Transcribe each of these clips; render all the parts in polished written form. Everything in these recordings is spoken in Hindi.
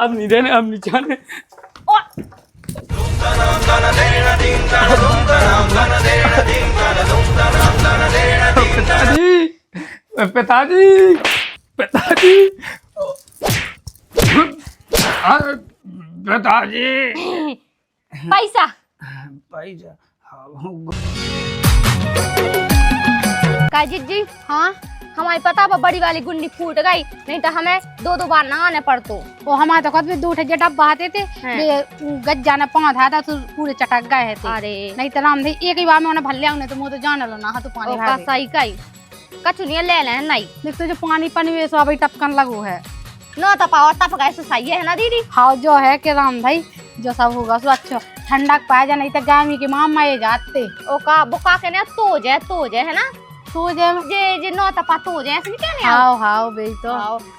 अब नहीं देने, अब नहीं जाने। पिताजी, पिताजी, पिताजी, पैसा पैसा। का जीजी? हाँ, हमारी पता पर बड़ी वाली गुंडी फूट गई, नहीं तो हमें दो दो बार नहाने पड़तो। वो हमारे तो खुद भी दो ठे जटप बहाते थे, गज्जा ने पाँव था तो पूरे चटक गए थे। अरे नहीं तो राम थे एक ही बार में उन्हें भल्ले आने तो मुँह तो जान लो ना तो पानी का सही कई कचुनिया ले लें नहीं देख तो जो पानी पानी में सब अभी टपकन लगो है न तपा और तप गए सही है ना दीदी। हाँ जो है कि राम भाई जो सब होगा सो अच्छा ठंडक पाया जा, नहीं तो गर्मी के माम माए जाते। ओ का बुका के ने तो जे है ना तो जे न तपा तो जे ऐसे नहीं कहने। हाँ हाँ बे तो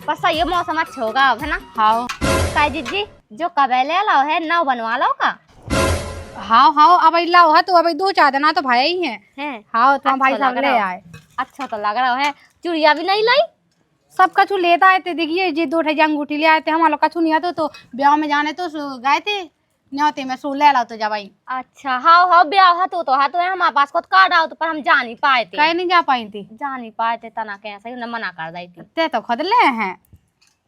बस सही है, मौसम अच्छा होगा अब है ना। हाँ का जीजी जो कबे ले लाओ है नौ बनवा लो का। हाँ हाँ अब लाओ है तो अब दो चार दिन तो भाई ही है। हाँ तो भाई साहब ले आए। अच्छा तो लग रहा है। चूड़िया भी नहीं लाई? सब कछु लेता आए थे, देखिए जी दो ठे अंगूठी ले आए थे, हमारे कछु नहीं आते तो ब्याह में जाने तो गए थे न्योते में सो ले ला तो जा भाई। अच्छा हाँ हाँ ब्याह है तो है हमारे पास खुद कार्ड आओ तो पर हम जा नहीं पाए थे। कहीं नहीं जा पाई थी, जा नहीं पाए थे तना कैसे उन्हें मना कर दी थी। ते तो खुद ले हैं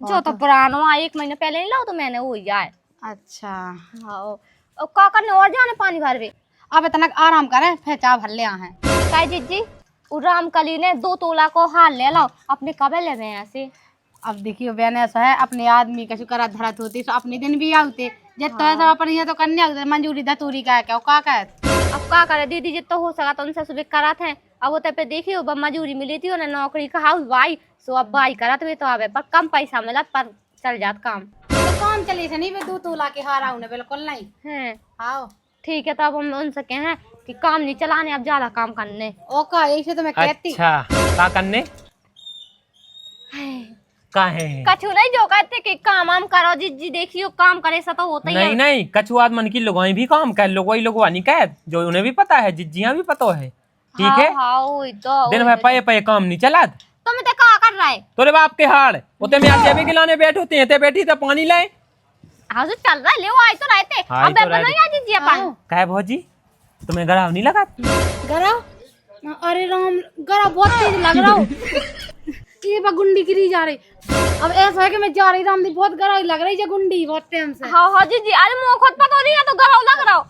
जो तो पुराना 1 महीने पहले नहीं लाओ तो मैंने वो ही आए। अच्छा हाँ का करने और जाने पानी भर वे। अब इतना आराम करे फिर चाह भर ले हैं। काय जीजी राम कली ने 2 तोला को हाल ले लाओ अपने कबे ले में ऐसे। अब देखियो बहन ऐसा है अपने आदमी का करा धड़त होती तो अपने दिन भी आते जितना है सब अपन ये तो करने आते मंजूरी धतूरी का क्या का अब का करे दीदी जितना हो सका तो उनसे सुबह करा थे। अब वो पे देखियो मजूरी मिली थी उन्हें नौकरी का हाउस वाई सो अब भाई करत हुए तो आवे पर कम पैसा मिला पर चल जात काम। तो काम चले से नहीं वे 2 तोला के हारा उन्हें बिल्कुल नहीं है। हाँ ठीक है तो अब हम उनसे कहे कि काम नहीं चलाने अब ज्यादा काम करने। ओका ऐसे तो मैं कहती। अच्छा क्या करने का है? कछु नहीं जो कहते कि काम आम करो जी देखियो काम करे सा तो होता ही है। नहीं नहीं कछु आदमन की लोगों भी काम कर लो, वही लोगों नहीं कह जो उन्हें भी पता है, जिज्जियां भी पता है। ठीक है दिन में पे पे काम नहीं चला तुम तो क्या कर रहा है? तोरे बाप के हाड़ उते में आज गिलाने बैठ होते हैं ते बैठी तो पानी लाए। हाँ तो चल रहा है ले वो आए तो रहते अब बनो या जिज्जिया पान कहे भौजी तुम्हें गराव नहीं लगा? गरा अरे राम गरा बहुत तेज लग रहा हूँ ये गुंडी गिरी जा रही। अब ऐसा है कि मैं जा रही राम दी बहुत गरा लग रही है गुंडी बहुत टाइम से। हाँ हाँ जी अरे मुँह खुद पता नहीं है तो गराव लग रहा हो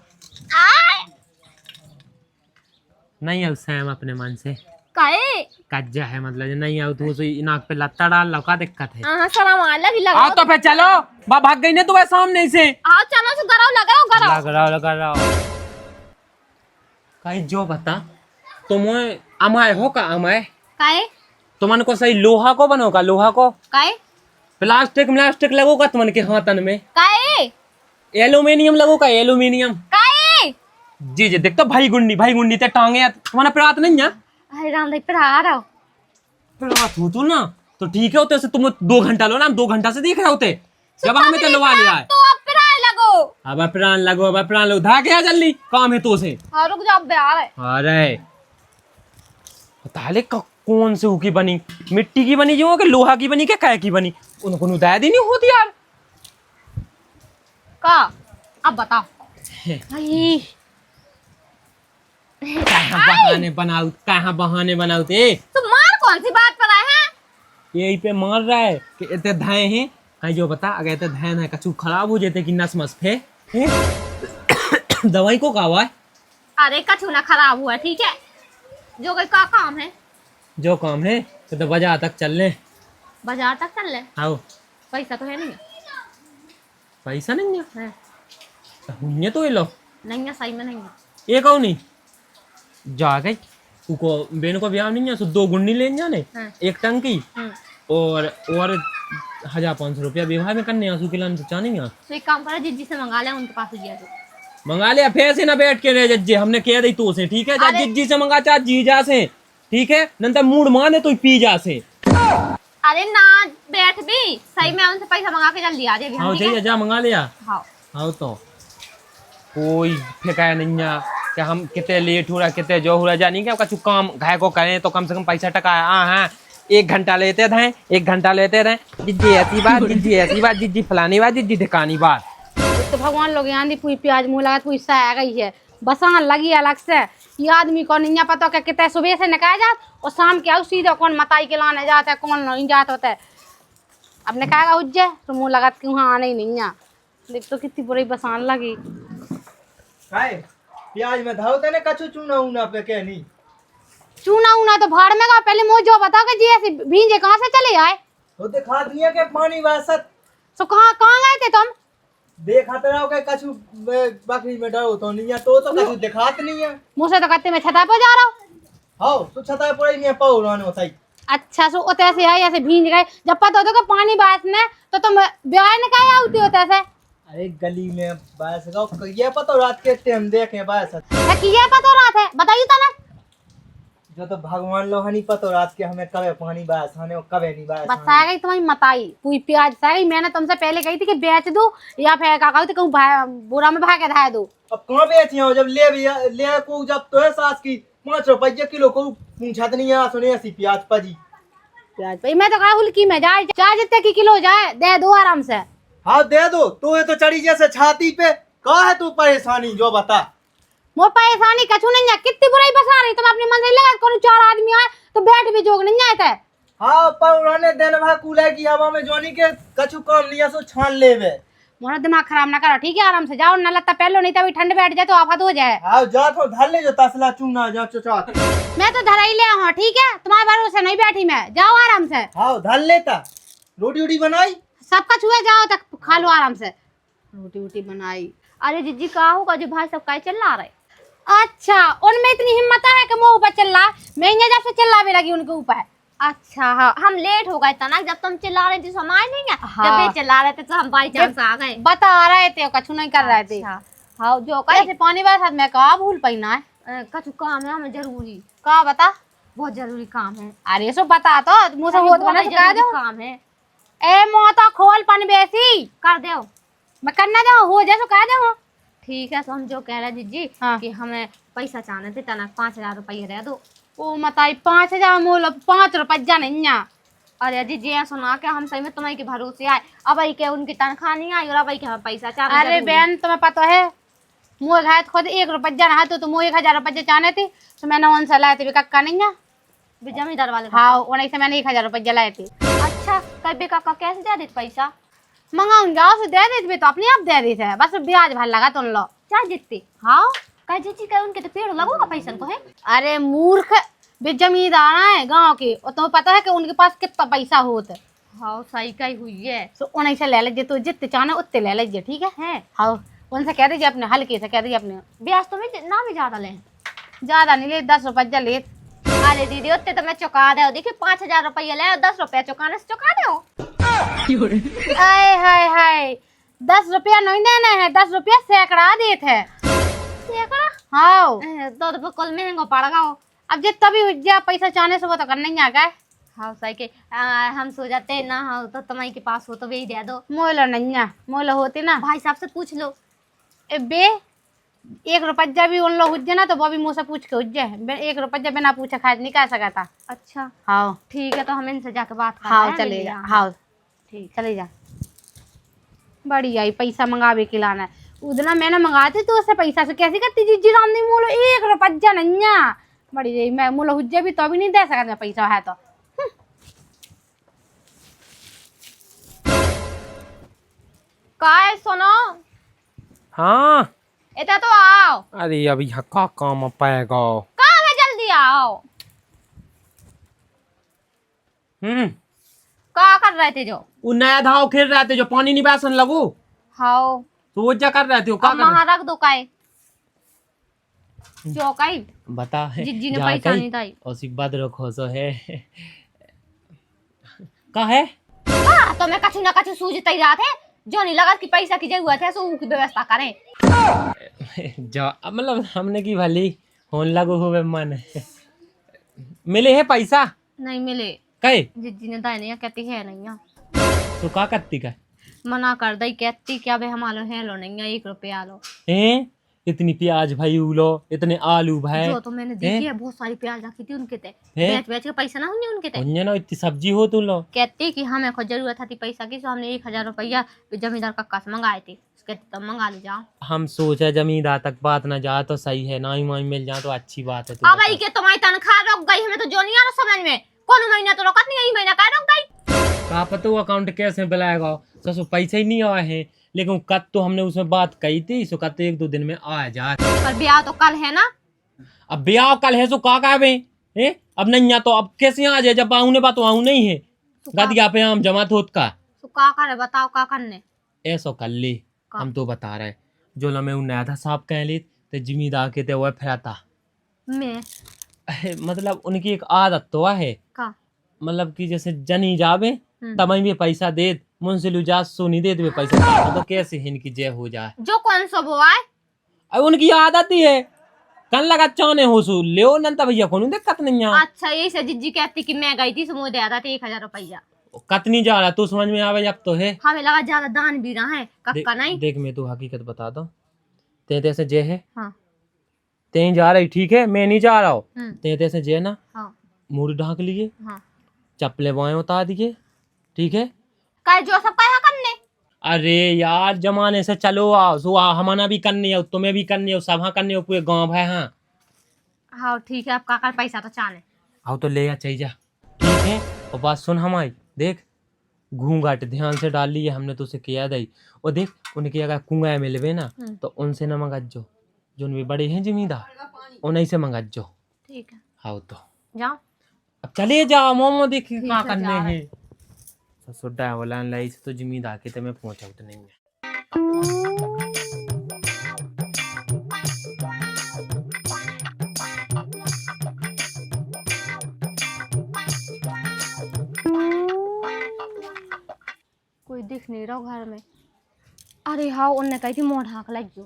नहीं है सैम अपने मन से काहे कज्जा है मतलब नहीं आओ तो नाक पे लत्ता डाल लो, का दिक्कत है? हाँ सलाम अलग ही लग आओ तो फिर चलो भाग गई ना तो सामने से। हाँ चलो तो गराव लग रहा लग रहा कहीं जो बता तुम अमाय हो का अमाय काहे तुमन को सही लोहा को बनो का लोहा को काहे प्लास्टिक लगोगा तुमन के हाथन में काहे एल्यूमिनियम लगोगा एल्यूमिनियम काहे जी जी देख तो भाई गुंडी ते टांगे तुम्हारा प्रात नहीं है। अरे राम भाई पढ़ा रहा हो प्रात हो तो ना तो ठीक है होते तुम 2 घंटा लो ना, 2 घंटा से देख रहे होते जब हमें तो लवा लिया है तो अब पढ़ाए लगो अब प्राण लो धा के जल्दी काम है तो से। हाँ रुक जाओ बिहार है। अरे ताले कौन से की बनी मिट्टी की बनी जो कि लोहा की बनी क्या काय की बनी उनको दाया दी नहीं होती यार का अब बताओ कहाँ बहाने बनाते तो मार कौन सी बात पर आए हैं? यही पे मार रहा है कि इतने धाए हैं कहीं जो बता अगर इतने धाए ना कछु खराब हो जाते कि नस मस फे दवाई को कावा है। अरे कछु ना खराब हुआ ठीक है जो कोई का काम है जो काम है तो बाजार तक चल ले बाजार तक चल ले। आओ पैसा तो है नहीं पैसा नहीं है हुन्ने तो ये लो नहीं है सही में नहीं है ये कहो नहीं जा गई उको बेन को ब्याह नहीं है सो 2 गुंडी ले जाने एक टंकी और 1500 रुपया विवाह में करने आंसू के लाने तो चाह नहीं तो एक काम करो जिज्जी से मंगा ले उनके पास दिया तो मंगा लिया फिर से ना बैठ के रहे जज्जे हमने कह दी तो से ठीक है जा जिज्जी से मंगा चाह जीजा से ठीक है नंतर मूड माने तो पी जा से। अरे ना बैठ भी सही में उनसे पैसा मंगा के जल्दी आ जाए। हाँ चाहिए जा मंगा लिया। हाँ हाँ तो कोई फेंकाया नहीं है कि हम कितने लेट हो रहा कितने जो हो रहा जानी क्या कछु काम घाय को करें तो कम से कम पैसा टका है। हाँ 1 घंटा लेते थे, 1 घंटा लेते रहे, जिज्जी ऐसी बात, जिज्जी ऐसी बात, जिज्जी फलानी बात, जिज्जी ढिकानी बात। तो भगवान लोग यहाँ दी पूरी प्याज मुँह लगा पूरी सा आ गई है, बसान लगी अलग से। ये आदमी को नहीं पता कि कितने सुबह से निकाल जात और शाम के आओ सीधे कौन मताई के लाने जाता है, कौन नहीं जाता होता है। अब निकालेगा उज्जे तो मुँह लगा कि वहाँ आने ही नहीं है। देख तो कितनी बुरी बसान लगी। प्याज में धावते ने कछु चूना ऊना पे के नहीं चूना ऊना तो भाड़ में का, पहले मुझे जो बताओ कि जी ऐसे भींजे कहाँ से चले आए? तो दिखा दिया के पानी वासत तो कहाँ कहाँ गए थे तुम? देखा तो रहो के कछु बकरी में डरो तो नहीं है, तो कछु दिखात नहीं है। मुझसे तो कहते मैं छता पर जा रहा हूँ। हां तो छता पर ही नहीं पाओ रानो सही। अच्छा सो ओते से है ऐसे भींज गए, जब पता होता कि पानी बासने तो तुम ब्याह ने क्या आउती होते से? अरे गली में बास गाओ ये पता रात के टाइम देखे बासत कि ये पता रात है बताइए तो ना। जो तो भगवान लो हनी पता रात के हमें कबे पानी बास आने और कबे नहीं बास बस आ गई तुम्हारी मताई पूरी प्याज सा गई। मैंने तुमसे पहले कही थी कि बेच दो या फिर का कहूँ तो कहूँ बुरा में भाग के धाय दो। अब कहाँ बेची हो जब ले को जब तो है सास की 5 रुपये किलो को पूछत नहीं है सुने ऐसी प्याज पजी प्याज भाई मैं तो कहा हुलकी में जाए चाहे जितने की किलो जाए दे दो आराम से। हाँ दे दो तो ये तो चढ़ी जैसे छाती पे कहा है तू परेशानी जो बता। वो परेशानी कछु नहीं है, कितनी बुराई बसा रही तुम अपनी मन से लगा कौन 4 आदमी आए तो बैठ भी जोग नहीं आए थे। हाँ पर उन्होंने दिन भर कूलर की हवा में जोनी के कछु काम नहीं है सो छान लेवे। मोरा दिमाग खराब ना करो ठीक है, आराम से जाओ न लगता पहलो नहीं तभी ठंड बैठ जाए तो आफत हो जाए। हाँ जा तो धर ले जो तसला चूना जा चचा। मैं तो धरा ही ले हूँ ठीक है, तुम्हारे भरोसे नहीं बैठी मैं, जाओ आराम से। हाँ धर लेता रोटी वोटी बनाई सबका छुए जाओ तक खा लो आराम से। रोटी वोटी बनाई। अरे जीजी कहा होगा जो भाई सब का चिल्ला रहे? अच्छा उनमें इतनी हिम्मत है कि मुंह ऊपर चिल्ला, मैं जब से चिल्लावे लगी उनके ऊपर। अच्छा हाँ, हम लेट हो गए था ना, जब तुम चिल्ला रहे थे तो हम आए नहीं है। हाँ। जब ये चिल्ला रहे थे तो हम बाई चांस आ गए। बता रहे थे कछु नहीं कर रहे थे। अच्छा, हाँ जो ऐसे पानी बरसात में कहा भूल पाई ना है। कछु काम है हमें जरूरी, कहा बता। बहुत जरूरी काम है। अरे सो बता तो मुँह से होत बना तो कह दो काम है। ए मोता खोल पानी बेसी कर दो, मैं करना दो हो जाए तो कह दो। ठीक है। तो हम जो कह रहे जीजी हाँ। कि हमें पैसा चाहने थे तना 5000 रुपये दे दो। ओ मताई 5000 मोल 5 रुपया नहीं है। अरे जीजी ये सुना के हम सही में तुम्हारे के भरोसे आए, अब आई के उनकी तनख्वाह नहीं आई और अब आई के हमें पैसा चाह। अरे बहन तुम्हें पता है मुँह घाय खुद 1 रुपया ना तो मुँह 1000 रुपये चाहने थी तो मैंने उनसे लाए थे कक्का नहीं है जमींदार वाले। हाँ उन्हीं से मैंने 1000 रुपया लाए थे। अच्छा कभी काका कैसे दे देते पैसा? मंगाऊं जाओ से दे देते तो अपने आप दे देते बस ब्याज भर लगा तुम लो चाहे जितते। हाँ कह जीजी कह उनके तो पेड़ लगोगा पैसा को है। अरे मूर्ख भी जमींदार है गांव के और तुम्हें पता है कि उनके पास कितना पैसा होता है। हाँ सही कही हुई है। तो उन्हीं से ले लीजिए तो जितने चाहना उतने ले लीजिए ठीक है। हाँ उनसे कह दीजिए अपने हल्के से कह दीजिए अपने ब्याज तो ना भी ज्यादा ले, ज्यादा नहीं ले 10 रुपया ले। अरे दीदी उतने तो मैं चुका दे, देखिए 5000 रुपये ले और 10 रुपया चुकाने से चुका दो। आए हाय हाय 10 रुपया नहीं देना है, 10 रुपया सैकड़ा देते है। सैकड़ा? हाँ तो कुल महंगा पड़ेगा वो। अब जितना भी जा पैसा चाहने से वो तो करना ही आ गए। हाँ सही के हम सो जाते ना हो तो तुम्हारे के पास हो तो वही दे दो। मोला नहीं है, मोला होती ना भाई साहब से पूछ लो। ए बे 1 रुपया भी उन लोग हुज्जे ना तो वो भी मुँह से पूछ के हुज्जे 1 रुपया बिना पूछे खाद नहीं कर सका था। अच्छा हाँ ठीक है, तो हम इनसे जाके बात कर हाँ चले जा। हाँ ठीक चले जा। बड़ी आई पैसा मंगावे के लाना है उतना मैंने मंगाए थे तो उससे पैसा से कैसे करती जीजी राम नहीं मोलो 1 रुपया नहीं है। बड़ी रही मैं मोलो हुज्जे भी तो भी नहीं दे सकता पैसा है तो। काय सुनो हाँ इतना तो आओ। अरे अभी यहाँ का काम पाएगा। काम है जल्दी आओ। क्या कर रहे थे जो? वो नया धाव खेल रहे थे जो पानी नहीं बासन लगू हाँ तो वो क्या कर रहे थे? वो क्या अब कर रहे वहाँ रख दो काय जो काय बता है जिज्जी ने पैसा नहीं था। औसिक बात रखो सो है का है तो मैं कछु ना कछु सूझते ही रहा थे जो नहीं लगा कि पैसा की जरूरत है सो उनकी व्यवस्था करें। जो मतलब हमने की भली होन लगो हुए मन मिले है पैसा नहीं मिले। कहे जिज्जी ने दाई नहीं कहती है नहीं तो का करती का मना कर दई कहती क्या भाई हमारे है लो नहीं है 1 रुपया लो। हैं इतनी प्याज भाई लो, इतने आलू भाई जो तो मैंने देखी है, बहुत सारी प्याज रखी थी उनके ते, हैं? बेच बेच के पैसा ना होंगे उनके ते। उन्हें ना इतनी सब्जी हो तुम लो। कहती कि हमें खुद जरूरत थी पैसा की, तो हमने 1000 रुपया जमींदार कक्का से मंगाए थे, उसके तब मंगा ले जाओ। हम सोचा जमींदार तक बात ना जा तो सही है, ना ही वहीं मिल जाए तो अच्छी बात है। तू अब बता। के तुम्हारी तनख्वाह रुक गई, हमें तो जो नहीं आ रहा समझ में, कौन महीना तो रोकत नहीं, यही महीना का रुक गई। का पता वो अकाउंट कैसे बुलाएगा, ससुर पैसे ही नहीं आए हैं, लेकिन कल तो हमने उसमें बात कही थी, सो कहते 1-2 दिन में आ जाए। पर ब्याह तो कल है ना। अब ब्याह कल है सो का बे हैं? अब नहीं आ तो अब कैसे आ जाए, जब आऊँ ने बात आऊँ नहीं है, गदिया पे आम जमा होत का तो का करे बताओ, का करने ऐसो कर ली। हम तो बता रहे जो लमे नया था साहब कह ली तो जिम्मेदार के ते वो फिराता मैं मतलब उनकी एक आदत तो है, का मतलब कि जैसे जनी जावे तब भी पैसा दे, मुझसे लुजा सोनी दे दे पैसा, तो कैसे इनकी जय हो जाए। जो कौन सो वो आए, अब उनकी आदत ही है, कल लगा चाने हो सु ले नंता भैया को दिक्कत नहीं है। अच्छा यही से जिज्जी कहती कि मैं गई थी समूह दे आधा 1000 रुपया, कतनी जा रहा तू समझ में आवे अब तो है। हमें लगा ज्यादा दान भी रहा है कक्का नहीं। देख मैं तो हकीकत बता दो, ते तैसे जय है, हाँ ते जा रही ठीक है, मैं नहीं जा रहा हूँ, हम्म, ते तैसे जय ना हाँ मुड़ ढाक लिए, हाँ चप्पले बाएं उतार दिए, ठीक है। कहे जो सब कहा करने, अरे यार जमाने से चलो आओ सो हमारा भी करनी है, तुम्हें भी करनी है, सब करनी है, पूरे गाँव है। हाँ हाँ ठीक है, अब काका पैसा तो चाने आओ तो ले चाहिए जा, ठीक है। और बात सुन हमारी, देख घूंघट ध्यान से डाल ली है हमने तो उसे किया दई, और देख उनके अगर कुंगा मिलवे ना तो उनसे न मंगजो, जो भी बड़े हैं जिम्मेदार उन्हीं से मंगजो, ठीक है। आओ तो जाओ अब चले जाओ, मोमो देख ठीक क्या है, करने जा रहे हैं। ससुर वाला लाई से तो जिम्मेदार के मैं पहुंचा तो नहीं है। कोई दिख नहीं रहा घर में। अरे हाँ उनने कही थी मोह ढाक लग जो,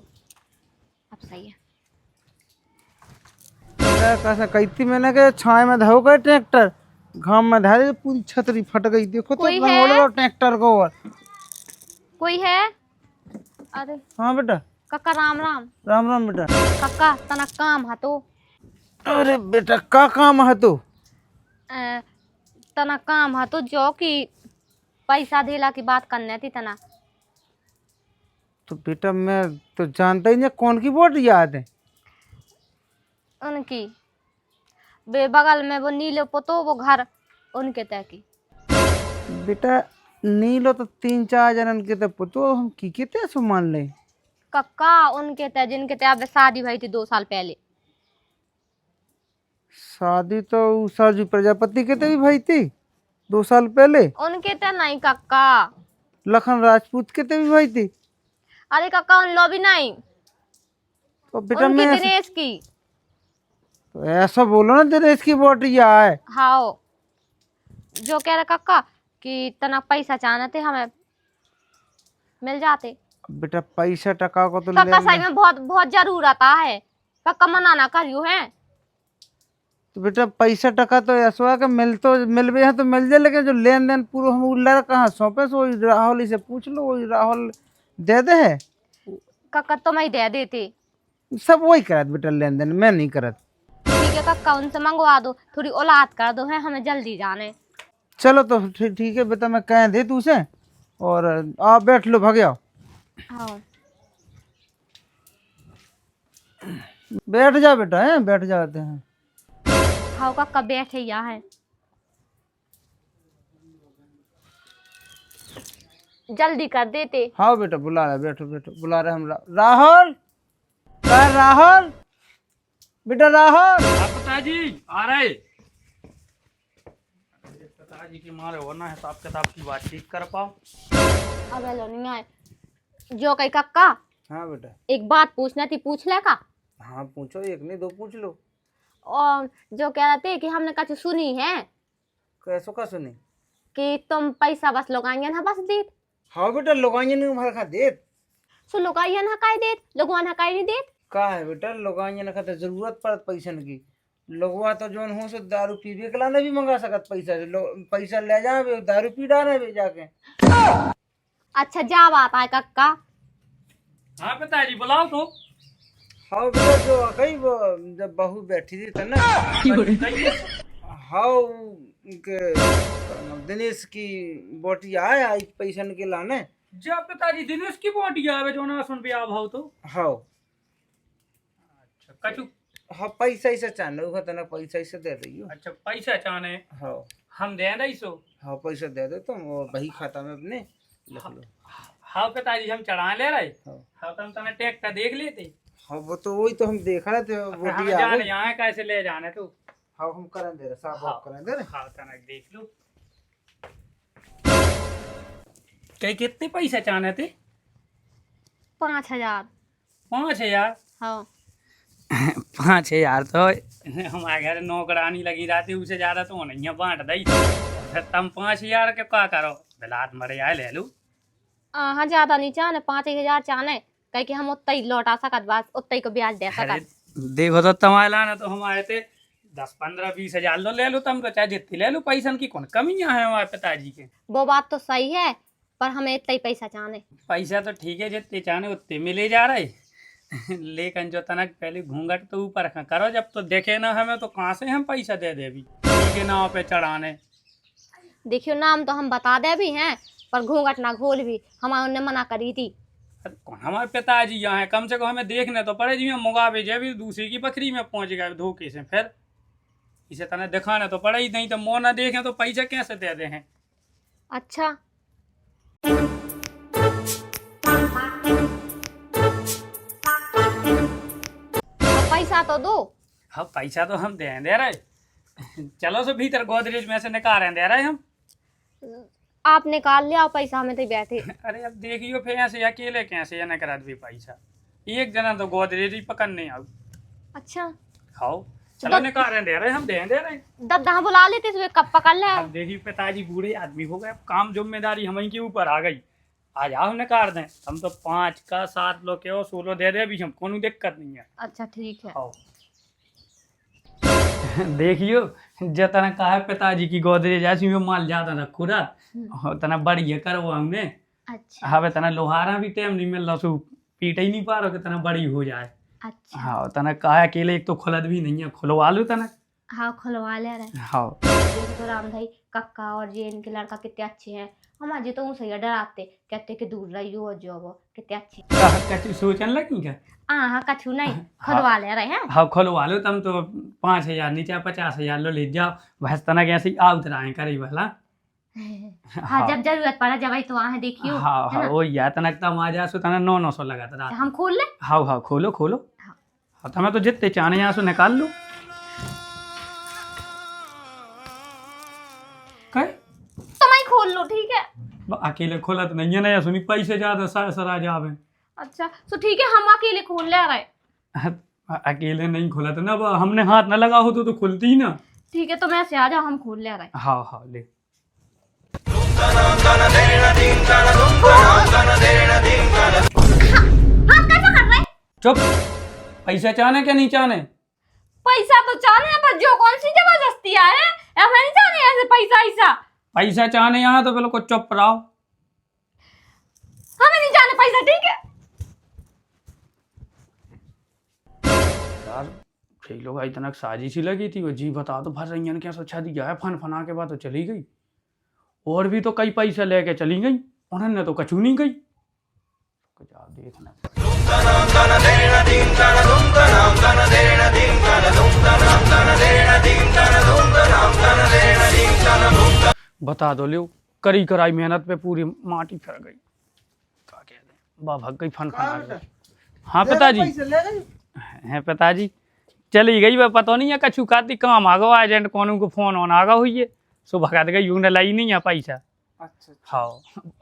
अब सही है। कैसा कही थी मैंने कि छाए में धो गए ट्रैक्टर, घाम में धा दे, पूरी छतरी फट गई। देखो तो कोई है? रंगोल ट्रैक्टर को। और कोई है? अरे हाँ बेटा, कक्का राम राम। राम राम बेटा। कक्का तना काम है तो अरे बेटा का काम है तो? तना काम है तो जो कि पैसा देला की बात करने थी तना। तो बेटा मैं तो जानता ही नहीं कौन की वोट याद है उनकी बगल में वो नीले पोतो वो घर उनके तय की। बेटा नीलो तो 3-4 जनन के तो पुतो, हम की कितने सो मान ले। कक्का उनके तय जिनके तय अब शादी भई थी 2 साल पहले। शादी तो सरजू प्रजापति के तो भी भाई थी 2 साल पहले। उनके तय नहीं कक्का, लखन राजपूत के तो भी भाई थी। अरे कक्का उन लो भी नहीं, तो बेटा उनके मैं दिनेश की। तो ऐसा बोलो ना, दिनेश की वोट या है। हाँ जो कह रहे कक्का कि तना पैसा चाहना थे हमें मिल जाते। बेटा पैसा टका को तो कक्का ले सही में बहुत बहुत जरूरत है कक्का, मना ना करियो है। तो बेटा पैसा टका तो ऐसा है कि मिल भी है तो मिल जाए, लेकिन जो लेन देन पूरा हम उल्ला कहाँ सौंपे, सो वही राहुल से पूछ लो, वही राहुल दे दे है। कक्का तो मैं दे देते, सब वही करत बेटा लेन देन, मैं नहीं करत। ठीक है कक्का उनसे मंगवा दो, थोड़ी औलाद कर दो है, हमें जल्दी जाने। चलो तो ठीक है बेटा, मैं कह दे तू से, और आप बैठ लो, भाग जाओ। हाँ बैठ जा बेटा, है बैठ जाते हैं। हाँ कक्का बैठे यहाँ है, जल्दी कर देते। हाँ बेटा बुला रहे, बैठो बैठो, बुला रहे हम। राहुल, राहुल बेटा, राहुल। पिताजी आ रहे। पिताजी की मारे वरना हिसाब किताब की बातचीत कर पाओ। अब लो नहीं आए जो कही कक्का। हाँ बेटा। एक बात पूछना थी, पूछ ले का। हाँ पूछो, एक नहीं 2 पूछ लो। और जो कह रहे थे कि हमने कछ सुनी है कैसो का सुनी? कि तुम पैसा बस लोगाइए ना बस देत। हाँ बेटा लोगाइए ने हमारे खा देत। सो लोगाइए ना हकाई देत, लोगवान हकाई नहीं देत। का है बेटा लोगाइए ने खाते जरूरत पड़त पैसा की। लोगवा तो जोन हो सो दारू पीवे के लाने भी मंगा सकत पैसा से। पैसा ले जाए दारू पी डाले भी जाके। अच्छा जा बात है कक्का। हाँ पिताजी बुलाओ तो। हाँ बेटा जो कहीं वो जब बहू बैठी थी था ना हाँ के दिनेश की बोटी आए आई पैसा के लाने जब पिताजी दिनेश की बोटी आवे जो ना सुन पे आ भाव तो हाँ अच्छा कछु हाँ पैसा ऐसा चाहने वो तना पैसा ऐसा दे रही हो अच्छा पैसा चाहने हाँ हम दे रही सो हाँ पैसा दे दो तुम वो बही खाता में अपने लिख लो हाँ पिताजी हम चढ़ा ले रहे हाँ हाँ तो हम तने ट्रैक्टर देख लेते हाँ वो तो वही तो हम देख रहे थे हम बोटी आ जाने गई यहाँ कैसे ले जाने तू हाँ हम करें दे रहे साफ हाँ। वाफ करें दे रहे हाँ तने देख लो कई कितने पैसे चाहने थे 5000। 5000 हाँ 5000 तो हमारे घर नौकरानी लगी रहती उससे ज्यादा तो नहीं है बांट दई फिर तुम 5000 के क्या करो बिलात मरे आए ले लो हाँ ज्यादा नहीं चाहने 5000 चाहने कह कि हम उतना ही लौटा सकत बस उतना ही को ब्याज दे अरे सकत। देखो तो तुम्हारे लाना तो हमारे थे 10-15-20 हजार लो ले लो तुम तो चाहे जितनी ले लो पैसा की कौन कमियां है हमारे पिताजी के वो बात तो सही है पर हमें इतना ही पैसा चाहने। पैसा तो ठीक है जितने चाहने उतने मिले जा रहे लेकिन जो तनक पहले घूंघट तो ऊपर करो जब तो देखे ना हमें तो कहाँ से हम पैसा दे दे भी के नाव पे चढ़ाने। देखियो नाम तो हम बता दे भी हैं पर घूंघट ना घोल भी हमारे उन्हें मना करी थी। अरे कौन हमारे पिताजी यहाँ है कम से कम हमें देखने तो पड़े जी में मुगाबे जब भी दूसरी की बकरी में पहुंच गए धोखे से फिर इसे तने दिखाना तो पड़ा ही नहीं तो मोह ना देखे तो पैसा कैसे दे दे हैं। अच्छा पैसा तो दो। हाँ पैसा तो हम दे रहे चलो सो भीतर गोदरेज में से निकाल दे रहे हम। आप निकाल लिया पैसा हमें तो बैठे। अरे अब देखियो फिर ऐसे अकेले कैसे या न करा भी पैसा एक जना तो गोदरेज ही पकड़ने आओ। अच्छा खाओ चलो निकाल दे रहे हम दे रहे दद्दा बुला लेते सुबह कब पकड़ ले। अब देखिए पिताजी बूढ़े आदमी हो गए अब काम जिम्मेदारी हम के ऊपर आ गई आ जाओ निकाल दें हम तो 5 का 7 लो के हो 16 दे दे अभी हम कोनो दिक्कत नहीं है। अच्छा ठीक है। आओ देखियो जितना कहा पिताजी की गोदरेज ऐसी में माल ज्यादा रखो ना उतना बढ़िया करो हमने। अच्छा हाँ तना लोहारा भी टाइम नहीं मिल रहा सो पीट ही नहीं पा रहा कितना बड़ी हो जाए। अच्छा हाँ तना कहा अकेले एक तो खुलत भी नहीं है खुलवा लो तना। हाँ खुलवा ले रहे। हाँ देखो तो राम भाई कक्का और ये इनके लड़का कितने अच्छे हैं हमारे तो सही डराते कहते कि दूर रहियो और जो वो कितने अच्छे। कछु सोचने लगी क्या। हाँ कछु नहीं खुलवा ले रहे हैं। हाँ खुलवा लो तुम तो 5000 नीचे 50,000 लो ले जाओ बस तना कैसे ही आउत रहे करे भला। हाँ जब जरूरत पड़ा जब तो वहाँ देखियो। हाँ हाँ वो या तनक तम आ जा सो तना 900 लगा था हम खोल ले। हाँ हाँ खोलो खोलो हाँ तुम्हें तो जितने चाहने यहाँ से निकाल लो। क्या तुम ही खोल लो ठीक है। अकेले खोला तो नहीं है ना सुनी पैसे ज्यादा सरा जावे। अच्छा तो ठीक है हम अकेले खोल ले रहे। अकेले नहीं खोला तो ना हमने हाथ ना लगा हो तो खुलती ही ना। ठीक है तुम ऐसे आ जाओ हम खोल ले रहे। हाँ हाँ ले हाँ कैसा कर रहे। चुप पैसा चाहने क्या नहीं चाहने। पैसा तो चाहने पर जो कौन सी जबरदस्ती आ है हमें नहीं चाहने ऐसे पैसा ऐसा। पैसा चाहने यहाँ तो बिल्कुल चुप रहो। हमें नहीं जाने पैसा ठीक है। यार कई लोग इतना साजिश ही लगी थी वो जी बता तो भर रही क्या सोचा दिया है फन फना के बाद तो चली गई और भी तो कई पैसा लेके चली गई उन्होंने तो कछू नहीं गई देखना। बता दो लियो करी कराई मेहनत पे पूरी माटी फिर गई क्या कह दे बा भग गई फन फना के। हाँ पिताजी पैसे ले गई है पिताजी चली गई वह पता नहीं है कछु खाती काम आ गवा एजेंट कौन को फोन ऑन आ हुई है सो भगा गई यूं लाई नहीं है पैसा। अच्छा हाँ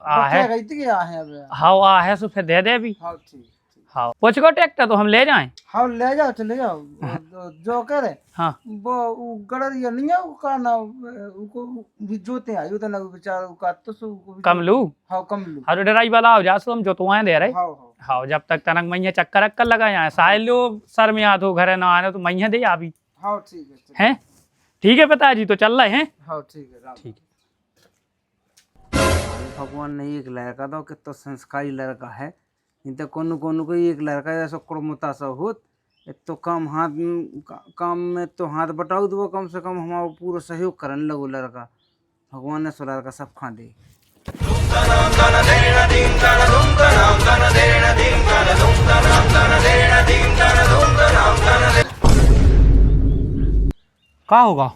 आ है गई थी आ है अब हाँ आ है सो फिर दे दे भी। हाँ ठीक हाँ पूछ को ट्रैक्टर तो हम ले जाएं। हाँ ले जाओ चले जाओ जो कह रहे हाँ वो गड़र या नहीं है उसका ना उनको भी जोते आयु तो ना बेचारा का तो सो कमलू हाँ कमलू हर ड्राइवर वाला हो जा सो हम जो तो दे रहे। हाँ हाँ हाँ जब तक तनक मैया चक्कर अक्कर लगा यहाँ साहिल लोग सर में याद हो घर ना आने तो मैया दे अभी हाँ ठीक है हैं ठीक है पिताजी तो चल रहे हैं। हाँ ठीक है ठीक है भगवान ने एक लड़का दो कि तो संस्कारी लड़का है नहीं तो कोनो कोनो को एक लड़का जैसा कुड़मुता सा होत एक तो काम में तो हाथ बटाऊ दो, कम से कम हमारा पूरा सहयोग करने लगो लड़का। भगवान ने सुलर का सब खा दे। का होगा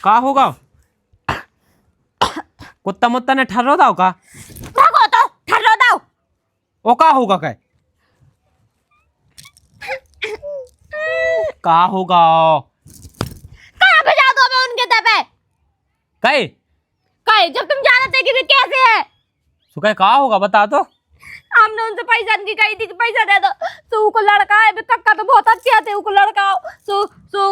का होगा? कुत्ता मुत्ता ने ठर्रो दाओ का? भागो तो ठहरो दो। ओ का होगा क्या? का होगा? कहाँ भेजा दो मैं उनके तबे? कहे कहे जब तुम जानते कि वे कैसे है। सुखा का होगा बता तो। हमने उनसे पैसा की कही थी कि पैसा दे दो, तो उनको लड़का है कक्का तो बहुत अच्छे थे, उनको लड़का सो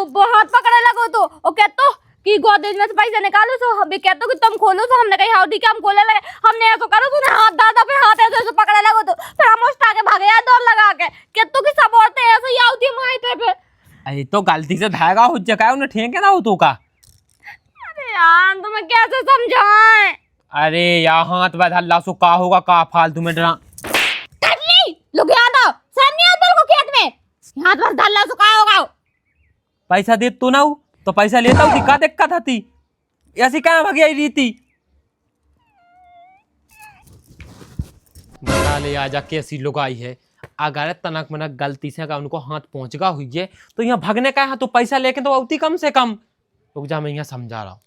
वो हाथ पकड़े लगो तो वो कहतो कि गोदरेज में से पैसा निकालो, सो हम कहतो कि तुम खोलो, तो हमने कही हाउडी के हम खोले लगे, हमने ऐसा करो तूने हाथ दादा पे हाथ ऐसे पकड़े लगो तो फिर हम उठा के भागे यार दौड़ लगा के कहतो कि सब औरतें ऐसे ही आती माइटे पे। अरे तो गलती से धागा हो जगह उन्हें ठेके ना हो तो का। अरे यार तुम्हें कैसे समझाएं? अरे यार हाथ बधा अल्लाह सो का होगा का फालतू में डरा। लोग यहाँ आओ, शर्म नहीं आता को खेत में हाथ बस डाल सो का होगा। पैसा दे तो ना हो तो पैसा लेता हूँ का दिक्कत थी ऐसी क्या भगी आई रीति। बता ले आजा कैसी लोग आई है। अगर तनक मनक गलती से अगर उनको हाथ पहुंच गा हुई है तो यहाँ भगने का है तो पैसा लेके तो औती कम से कम। रुक जा मैं यहाँ समझा रहा हूँ।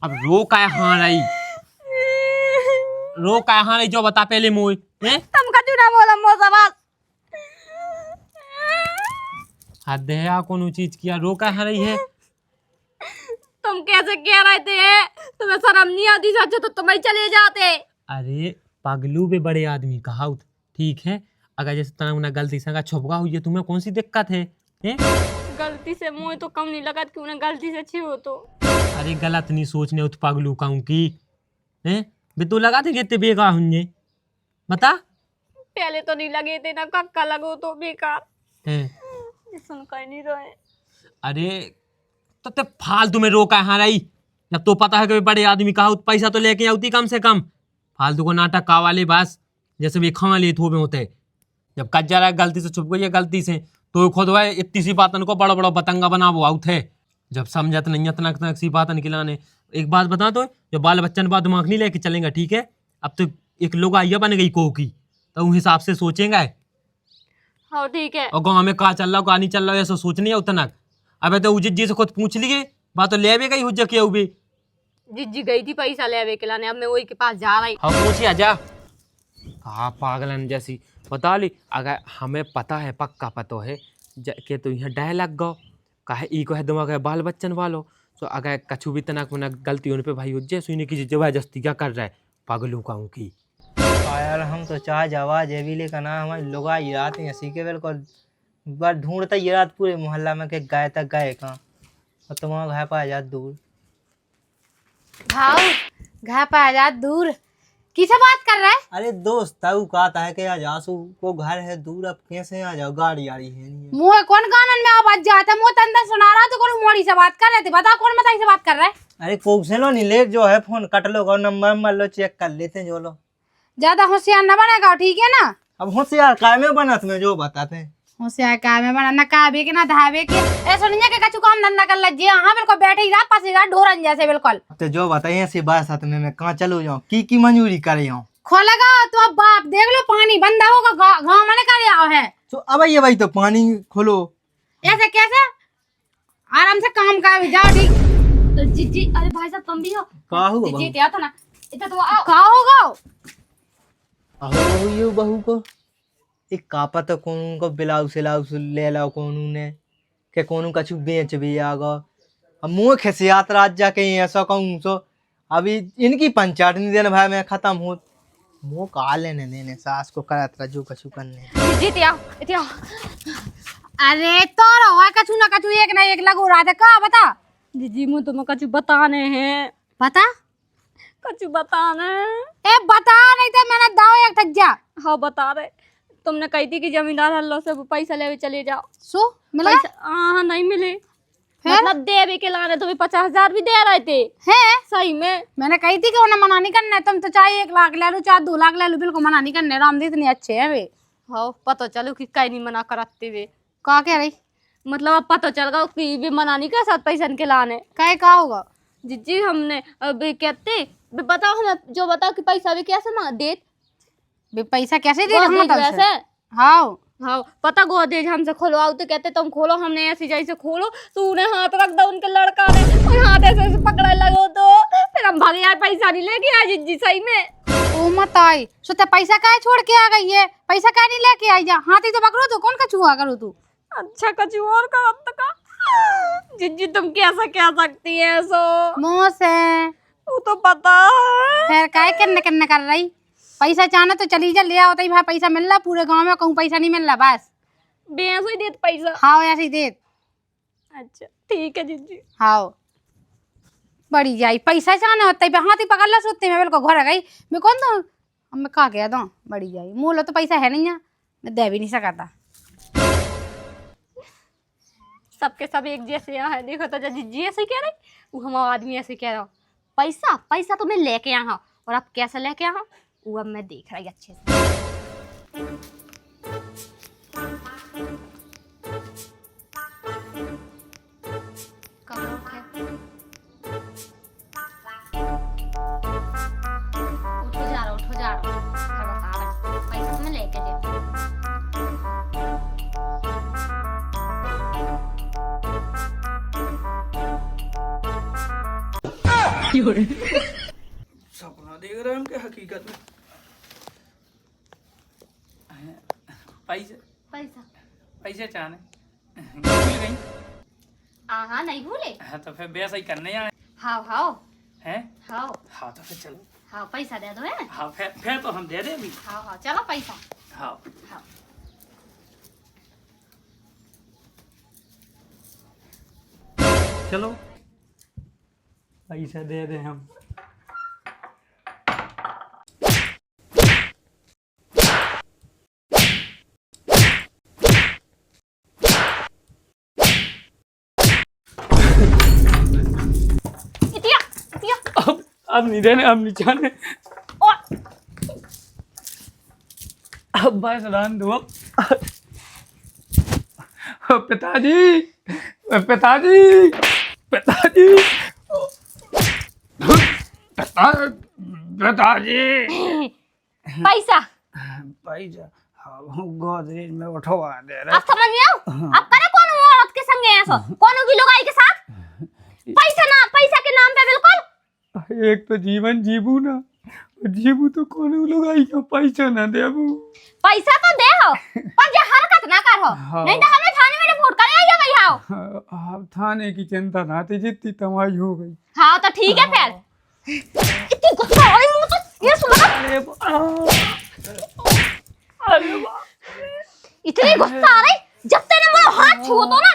अब रो का हाँ रही रो का हाँ रही जो बता पहले मोई हैं तुम कछु ना बोलो मोसवास। हद है कौन चीज किया रो का हाँ रही है। तुम कैसे कह रहे थे? तुम्हें शर्म नहीं आती? सच तो तुम ही चले जाते। अरे पगलू भी बड़े आदमी कहा ठीक है। अगर जैसे तना उन्हें गलती से अगर छुपका हुई है तुम्हें कौन सी दिक्कत है? गलती से मुझे तो कम नहीं लगा कि उन्हें गलती से छू तो। अरे गलत नहीं सोचने उत पगलू कहूँ की हैं भी तू लगा थे कितने बेकार हुए बता। पहले तो नहीं लगे थे ना, कक्का लगो तो बेकार हैं सुन कर नहीं रहे। अरे तो ते फालतू में रोका है रही जब तो पता है कि बड़े आदमी कहा पैसा तो लेके आती कम से कम। फालतू को नाटक का वाले बस जैसे भी खा ले थोबे होते जब कच जा रहा है गलती से छुप गई है गलती से तो खुद वह इतनी सी बातन को बड़ा बड़ा बतंगा बना वो आउट है। जब समझत नहीं है तनक तनक सी बातन खिलाने। एक बात बता दो जो बाल बच्चन बात दिमाग नहीं लेके चलेंगे ठीक है। अब तो एक लोग आइया बन गई को की तो उस हिसाब से सोचेंगे। हाँ ठीक है। और गाँव में कहा चल रहा कहा नहीं चल रहा ऐसा सोच नहीं है उतना। अबे तो उजित जी से खुद पूछ लिए बात तो ले भी गई हुज्जा किया भी जिज्जी गई थी पैसा ले के लाने, अब मैं वही के पास जा रही। हाँ पूछी आजा कहा पागलन जैसी बता ली। अगर हमें पता है पक्का पतो है कि तो यहाँ डह लग गो कहे ई को है दिमाग है बाल बच्चन वालो तो अगर कछु भी तनक मना गलती होने पे भाई हुज्जे सुने की जबरदस्ती क्या कर रहा है पागलों का की। यार हम तो चाह जावा जेबीले का ना हमारे लोग आई रात हैं सी के बिल्कुल बार ढूंढता ये रात पूरे मोहल्ला में के गए तक गए कहाँ और तुम्हारा घर पर जा दूर भाव घर पर आजाद दूर किसे बात कर रहा है? अरे दोस्त ताऊ कहता है कि आज आंसू को घर है दूर अब कैसे आ जाओ गाड़ी आ रही है नहीं है। मुँह कौन कानन में आवाज जाता है? मुँह अंदर सुना रहा तो कौन मोड़ी से बात कर रहे थे? बता कौन बताई से बात कर रहा है? अरे कौन लो नहीं ले जो है फोन कट लो और नंबर मर लो चेक कर लेते हैं जो लो। ज्यादा होशियार न बनेगा ठीक है ना? अब होशियार काय में बना तुम्हें जो बताते हैं होशियार काय में बना न काबे के ना धाबे के ऐसा नहीं है कि कछु काम धंधा कर लगे। हाँ बिल्कुल बैठे ही रहा पासे रहा ढोरन जैसे बिल्कुल। तो जो बताइए ऐसी बात साथ में मैं कहाँ चलो जाऊँ की मंजूरी करे जाऊँ खोलेगा तो अब बाप देख लो पानी बंदा होगा गाँव में कर आओ है तो अब ये भाई तो पानी खोलो ऐसे कैसे आराम से काम का भी जाओ ठीक। तो जिज्जी अरे भाई साहब तुम भी हो? का हुआ जिज्जी क्या था ना इतना तो आओ। का होगा बहू यू बहू को एक कापा तो कौन को ब्लाउज सिलाउज ले लाओ कौन ने के कौन कछु बेच भी आगा अब मुँह खिसियात रात जाके ऐसा कहूँ सो अभी इनकी पंचायत नहीं देना भाई मैं खत्म हो मुँह का लेने देने सास को करत रहा जो कछु करने जिज्जी इतना अरे तो रहो कछु ना कछु एक ना एक लगो रहा था का बता जिज्जी मुझे तुम्हें कछु बताने हैं। बता कछु बताने ए बता नहीं तो मैंने दाव एक तक जा। हाँ बता रहे तुमने कही थी कि जमींदार हल्लो से वो पैसा ले चले जाओ। सो मिला हाँ नहीं मिले मतलब देवी के लाने तुम्हें 50,000 भी दे रहे थे है सही में। मैंने कही थी कि उन्हें मना नहीं करना है, तुम तो चाहे 1 लाख ले लो चाहे 2 लाख ले लो, बिल्कुल मना नहीं करने। रामदी इतने अच्छे है वे। हाँ पता चलो कि कहीं नहीं मना कराते वे, का कह रही? मतलब अब पता चल गया कि वे मना नहीं कर सकते पैसा के लाने। कहे का होगा? जीजी हमने अभी कहते भी बताओ हमें जो बताओ कि पैसा भी कैसे मांग दे बे पैसा कैसे दे रहे गोदरेज मतलब से? वैसे। हाँ हाँ पता गोदरेज हमसे खुलवाओ तो कहते तुम खोलो, हमने ऐसी जैसे खोलो तो उन्हें हाथ रख दो उनके लड़का ने और हाथ ऐसे ऐसे पकड़े लगो तो फिर हम भाग यार पैसा नहीं लेके आए जीजी सही में। ओ मत आई सोते पैसा काहे छोड़ के आ गई है? पैसा काहे नहीं लेके आई? जा हाथी तो पकड़ो तू, कौन कछुआ करो तू? अच्छा कुछ और का अब तक जीजी तुम कैसा कह सकती है ऐसो, मुंह से वो तो पता है। फिर काहे करने करने कर रही? पैसा चाहना तो चली जा ले आओ, तई भाई पैसा मिल रहा पूरे गांव में, कहूं पैसा नहीं मिल रहा बस। बेसो ही देत पैसा। हाँ ऐसे ही दे। अच्छा ठीक है जीजी। हाँ बड़ी जाई पैसा चाहना होता है हाथी पकड़ ला सोते मैं बिल्कुल घर आ गई मैं कौन दो अब मैं का कह दूं बड़ी जाई मुँह लो तो पैसा है नहीं है, मैं दे भी नहीं सकता। सबके सब एक जैसे यहाँ है, देखो तो जीजी ऐसे कह रही, वो हमारा आदमी ऐसे कह रहा पैसा पैसा तो मैं लेके आया और अब कैसे लेके आया वो अब मैं देख रही अच्छे से। उठो जा रहा फिर बता रहा पैसा तो मैं लेके दे। सपना देख रहे हैं हम क्या हकीकत में? पैसे पैसा पैसे चाहने भूल गई। हाँ नहीं भूले। हाँ तो फिर वैसा ही करने आए हाँ हाँ हैं। हाँ हाँ तो फिर चलो। हाँ पैसा दे दो है। हाँ फिर तो हम दे देंगे। हाँ हाँ चलो पैसा। हाँ हाँ चलो पैसा दे दे हम। इतिया इतिया अब नहीं देने, अब नहीं चाहने। और अब बस रान दो। पिताजी पिताजी पिताजी पिताजी पैसा पैसा हाँ गोदरेज में उठवा दे रहे। अब समझ में आओ। अब करे कौन औरत के संग ऐसा कौन की लोगाई के साथ पैसा ना पैसा के नाम पे बिल्कुल। एक तो जीवन जीबू ना, जीबू तो कौन लोग आई का पैसा ना देबू। पैसा तो दे हो पर ये हरकत ना कर हो। हाँ। नहीं तो हमें थाने में रिपोर्ट कर आइए भाई। आओ अब थाने की चिंता ना थी, जितनी तमाई हो गई। हाँ तो ठीक है फिर। इतनी गुस्सा हो रही मुझे तो ये सुन इतनी गुस्सा आ रही जब तेरे मेरा हाथ छुओ तो ना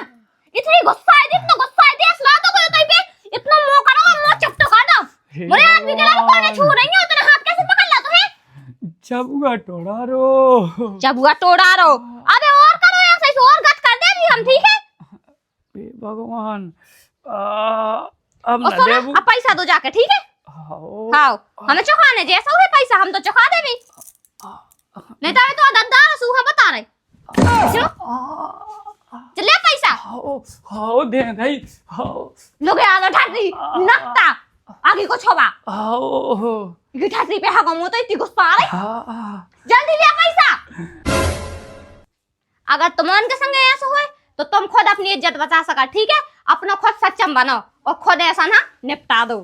इतनी गुस्सा आई थी, इतना गुस्सा आई थी असला तो कोई कहीं पे इतना मुंह करो और मुंह चपटो कर दो। मेरे आदमी के लिए कौन छू रही है इतना हाथ कैसे पकड़ ला तो है चबुआ टोड़ा रो चबुआ टोड़ा रो। अबे और करो ऐसे ही और गत कर दे अभी हम ठीक है। बे भगवान अब और ना सुनो देबू। अब पैसा दो जाके ठीक है। हाँ हाँ हमें चुकाने जैसा हुए पैसा हम तो चुका दे भी नहीं तो अभी तो गद्दार सूहा बता रहे। चलो चले पैसा हाँ दे नहीं हाँ लोग आगे ठाटरी नकता आगे को छोबा हाँ ये ठाटरी पे हगो मो तो इतनी गुस्सा आ रही हाँ जल्दी ले पैसा। अगर तुम के संग ऐसा हुए तो तुम खुद अपनी इज्जत बचा सका ठीक है। अपना खुद सक्षम बनो और खुद ऐसा ना निपटा दो।